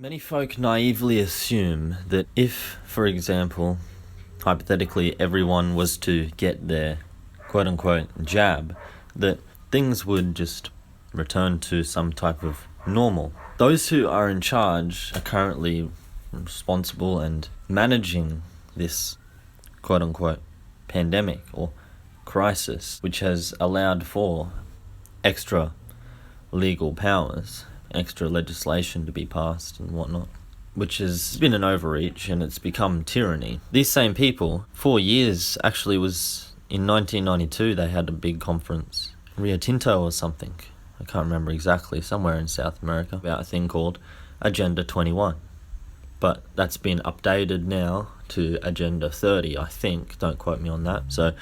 Many folk naively assume that if, for example, hypothetically, everyone was to get their quote-unquote jab, that things would just return to some type of normal. Those who are in charge are currently responsible and managing this quote-unquote pandemic or crisis, which has allowed for extra legal powers, extra legislation to be passed and whatnot, which has been an overreach and it's become tyranny. These same people, 4 years, actually was in 1992, they had a big conference, Rio Tinto or something, I can't remember exactly, somewhere in South America, about a thing called Agenda 21. But that's been updated now to Agenda 30, I think, don't quote me on that. So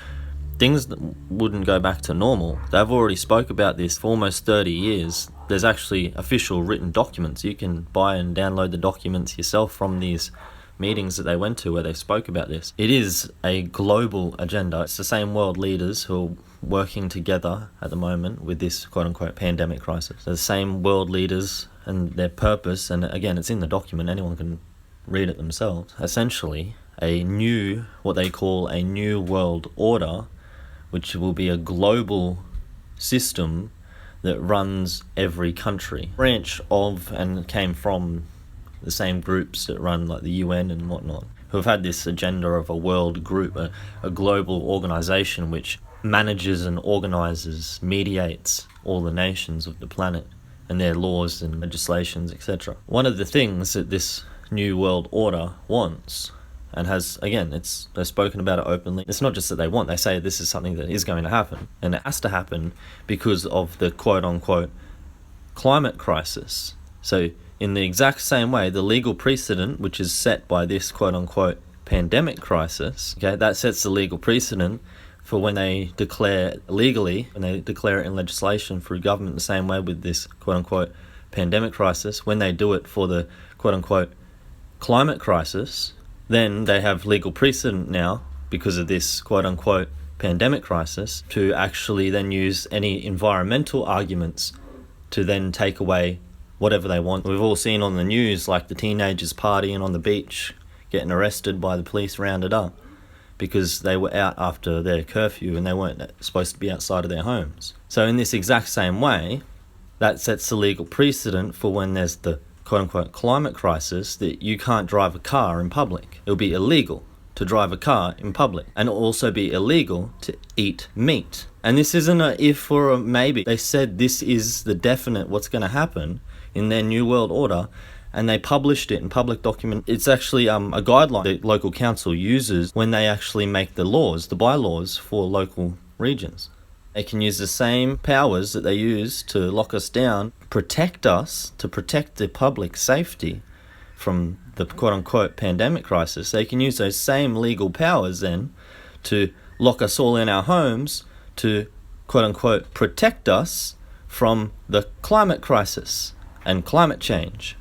things wouldn't go back to normal. They've already spoke about this for almost 30 years. There's actually official written documents. You can buy and download the documents yourself from these meetings that they went to where they spoke about this. It is a global agenda. It's the same world leaders who are working together at the moment with this quote-unquote pandemic crisis. They're the same world leaders and their purpose, and again, it's in the document. Anyone can read it themselves. Essentially, what they call a new world order, which will be a global system that runs every country. Branch of and came from the same groups that run like the UN and whatnot, who have had this agenda of a world group, a global organization which manages and organizes, mediates all the nations of the planet and their laws and legislations, etc. One of the things that this new world order wants, and has, again, they've spoken about it openly. It's not just that they want, they say this is something that is going to happen. And it has to happen because of the quote-unquote climate crisis. So in the exact same way, the legal precedent, which is set by this quote-unquote pandemic crisis, okay, that sets the legal precedent for when they declare legally, when they declare it in legislation through government the same way with this quote-unquote pandemic crisis, when they do it for the quote-unquote climate crisis, then they have legal precedent now, because of this quote-unquote pandemic crisis, to actually then use any environmental arguments to then take away whatever they want. We've all seen on the news, like the teenagers partying on the beach, getting arrested by the police, rounded up, because they were out after their curfew and they weren't supposed to be outside of their homes. So in this exact same way, that sets the legal precedent for when there's the quote-unquote climate crisis, that you can't drive a car in public. It'll be illegal to drive a car in public, and it'll also be illegal to eat meat. And this isn't a if or a maybe. They said this is the definite what's going to happen in their new world order, and they published it in public document. It's actually a guideline the local council uses when they actually make the laws, the bylaws for local regions. They can use the same powers that they use to lock us down, protect us, to protect the public safety from the quote-unquote pandemic crisis. They can use those same legal powers then to lock us all in our homes to quote-unquote protect us from the climate crisis and climate change.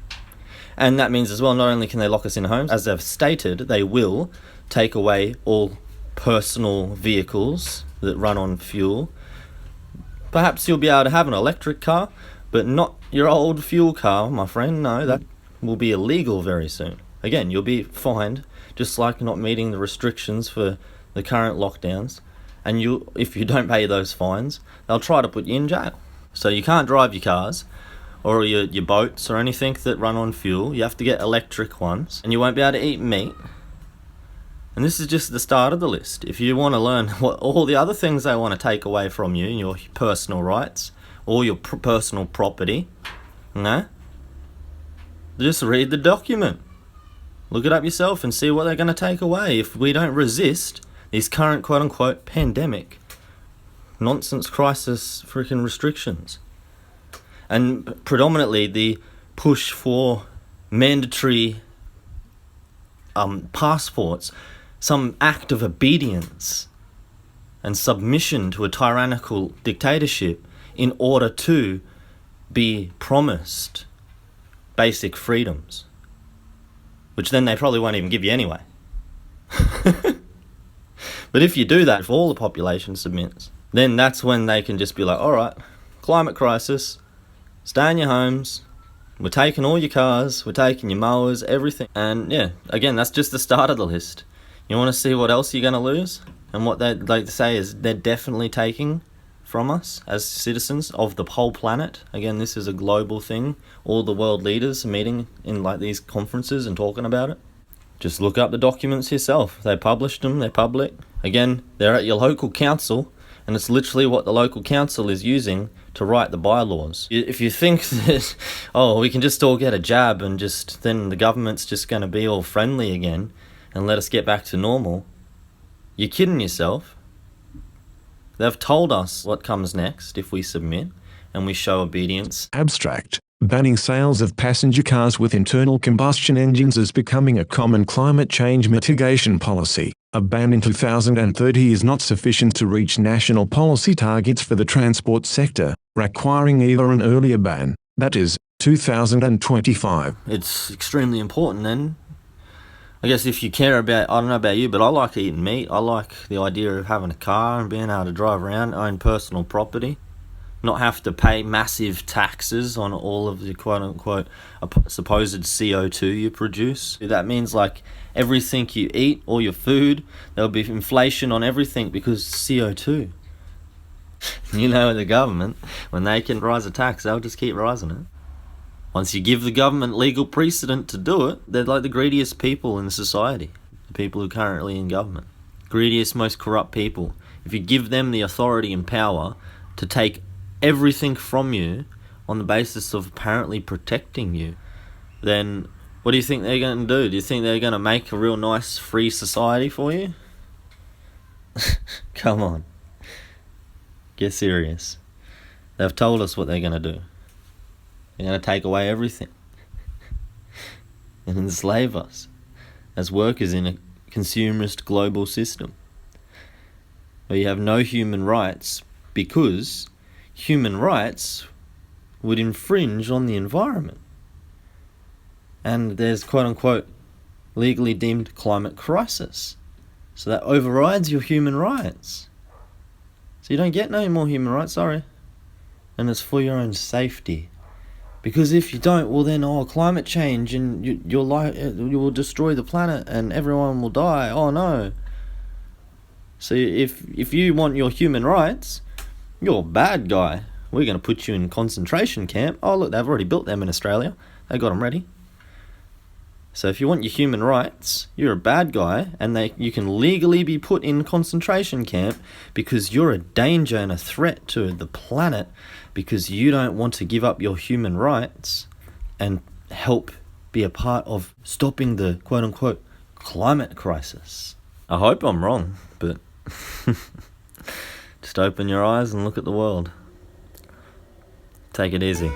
And that means as well, not only can they lock us in homes, as they've stated, they will take away all personal vehicles that run on fuel. Perhaps you'll be able to have an electric car, but not your old fuel car, my friend. No, that will be illegal very soon. Again, you'll be fined, just like not meeting the restrictions for the current lockdowns. And if you don't pay those fines, they'll try to put you in jail. So you can't drive your cars or your boats or anything that run on fuel. You have to get electric ones, and you won't be able to eat meat. And this is just the start of the list. If you want to learn what all the other things they want to take away from you, your personal rights, or your personal property, just read the document. Look it up yourself and see what they're going to take away if we don't resist these current quote-unquote pandemic nonsense crisis freaking restrictions. And predominantly the push for mandatory passports, some act of obedience and submission to a tyrannical dictatorship in order to be promised basic freedoms, which then they probably won't even give you anyway. But if you do that, if all the population submits, then that's when they can just be like, all right, climate crisis, stay in your homes, We're taking all your cars, we're taking your mowers, everything. And yeah, again, that's just the start of the list. You want to see what else you're going to lose? And what they'd like to say is they're definitely taking from us as citizens of the whole planet. Again, this is a global thing. All the world leaders are meeting in like these conferences and talking about it. Just look up the documents yourself. They published them, they're public. Again, they're at your local council, and it's literally what the local council is using to write the bylaws. If you think that, oh, we can just all get a jab and just then the government's just going to be all friendly again and let us get back to normal, you're kidding yourself. They've told us what comes next if we submit and we show obedience. Abstract. Banning sales of passenger cars with internal combustion engines is becoming a common climate change mitigation policy. A ban in 2030 is not sufficient to reach national policy targets for the transport sector, requiring either an earlier ban, that is, 2025. It's extremely important then. I guess if you care about, I don't know about you, but I like eating meat. I like the idea of having a car and being able to drive around, own personal property. Not have to pay massive taxes on all of the quote-unquote supposed CO2 you produce. That means like everything you eat, all your food, there'll be inflation on everything because CO2. You know, the government, when they can rise a tax, they'll just keep rising it. Once you give the government legal precedent to do it, they're like the greediest people in society, the people who are currently in government. Greediest, most corrupt people. If you give them the authority and power to take everything from you on the basis of apparently protecting you, then what do you think they're going to do? Do you think they're going to make a real nice free society for you? Come on. Get serious. They've told us what they're going to do. They're going to take away everything and enslave us as workers in a consumerist global system where you have no human rights because human rights would infringe on the environment. And there's quote-unquote legally deemed climate crisis. So that overrides your human rights. So you don't get no more human rights, sorry. And it's for your own safety. Because if you don't, well then, climate change and you will destroy the planet and everyone will die. Oh no. So if you want your human rights, you're a bad guy. We're going to put you in concentration camp. Oh look, they've already built them in Australia. They got them ready. So if you want your human rights, you're a bad guy, and you can legally be put in concentration camp because you're a danger and a threat to the planet because you don't want to give up your human rights and help be a part of stopping the quote-unquote climate crisis. I hope I'm wrong, but just open your eyes and look at the world. Take it easy.